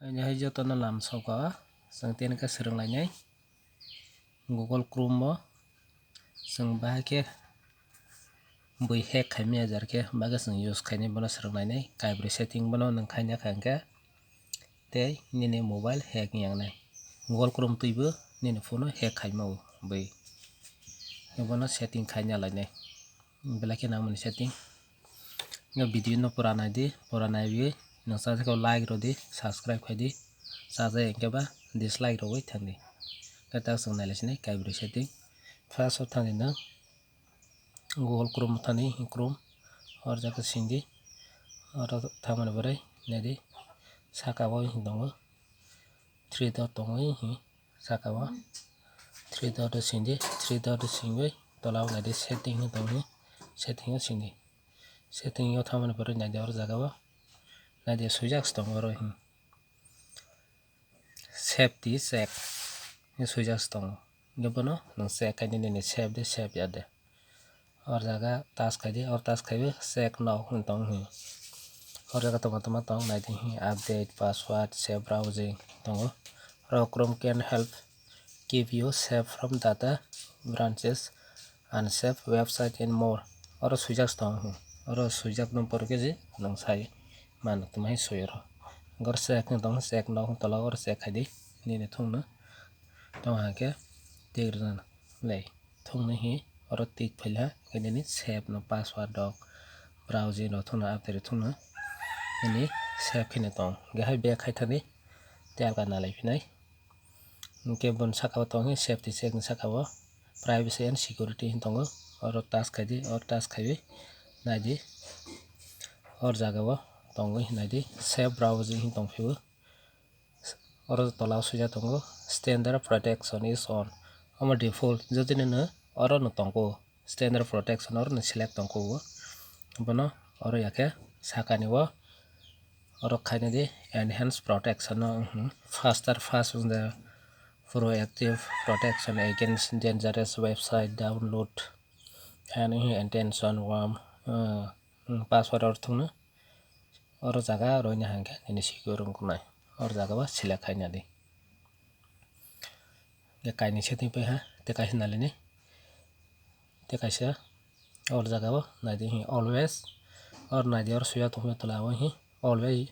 Ini joto na lam soka sang ten ka serang lainai Google Chrome mo sang bahake bui hack khaimi ajar ke baga sang use khaini bono serang lainai kaibri setting bono nang khaina khangka tei nini mobile hack yangnai Google Chrome tuibo nini phone hack khaimao bui bono setting khaina lainai belaki namani setting no video no purana di purana bi nang sajak like ro di subscribe khai di sajak engke ba dislike ro oi thangdi kata sang nalaisini kaibri setting first of thani na Google Chrome thani Chrome or jaka sindi or thamani barai nadi saka o hindongo 3 dot tongo hi saka o 3 dot sindi 3 dot singbai tolaw nadi setting hi tongo setting sindi setting yo thamani barai nadi or jaga o nadi sujak tongo ro hi safety check ni sujak tongo ngebono nang check kaini ni save de save yade or jaga task khaidi or task khaibe check now tong hi or jaga toma tong nadi hi update password save browsing tongo or Chrome can help keep you safe from data branches unsafe website and more or sujak tong hi or sujak no porke ji nang sai man tumai soyro gor check tong check now tola or check khaidi nini thongno tong hake tegran lei thongno hi or tik phaila nini save no password dok browsing no thongno update thongno nini save khine tong gahai back khaithani tel ka nalai phinai ke bon sakao tong hi safety check ni sakao privacy and security tongo or task khaidi or task khaibi nadi or jagao tongo nadi save browsing tongphio or tola suja tongo standard protection is on ama default jodini na or no tongo standard protection or no select tongo bono or yake sakani wo or khaini di enhanced protection no fast the proactive protection against dangerous website download and intention warm password or thungna or jaga roina hangka ni secure kunai or jaga ba select khaina di ge kaini setting pe ha te kaisa nalini te kaisa or jaga ba nadi hi always or nadi or suya tongme tola hi always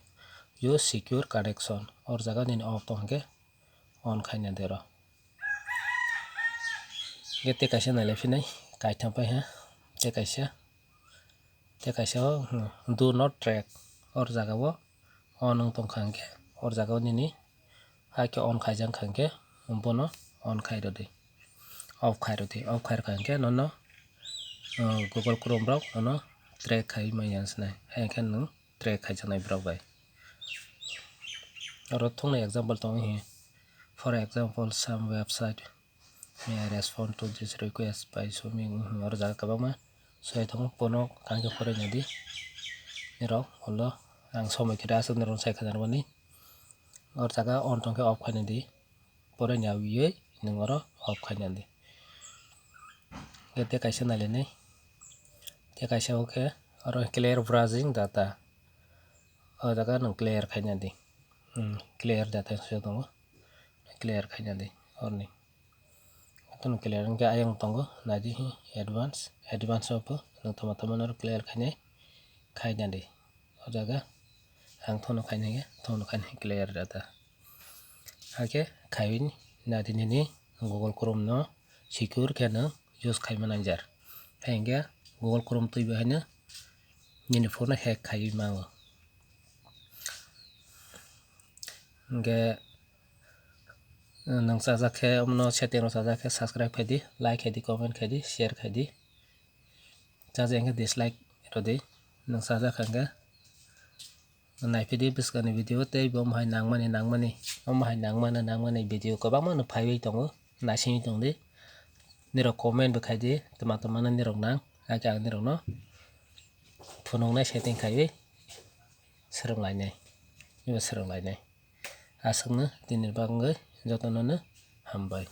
use secure connection or jaga ni off tongke on khaina dero ge te kaisa nalai phinai kaitham pe ha te kaisa do not track or jaga o on tong khangke or jaga nini hake on khaijang khangke bono on khairo di off khair khangke no Google Chrome browser no track khai mai yansnai haikhan no track khaijanai browser bai or thongna example tong hi for example some website may respond to this request by swimming or jaga kabama soi thong pono kangke pore nadi niro holo ang somai kira asuk niro sai khadar bani or jaga on tongke off khaina di pore nyawiye ningoro off khaina di gete kaisa nalini te kaisa oke or clear browsing data o jaga nang clear khaina di clear data so tongo clear khaina di orni ton clear ngke ayang tongo nadi hi advance opo nang toma nor clear khaina di o jaga ang thono khaina clear data hake khain nadi nini Google Chrome no secure kheno use khaima nangjar haingke Google Chrome tuibo haino nini phone hack khai mao ge nang sajak khe umno setting ro sajak khe subscribe khai di like khai di comment khai di share khai di jaja engke dislike rodi nang sajak hangke naifidi biskani video tei bo mahai nangmani video kwbangma no phaiwi tongo nasingwi tongdi nirok comment bo khai di toma no nirok nang ang nirok no phunuknai setting khaiwi sranglainai asukno tini bagwui jotono no hambai।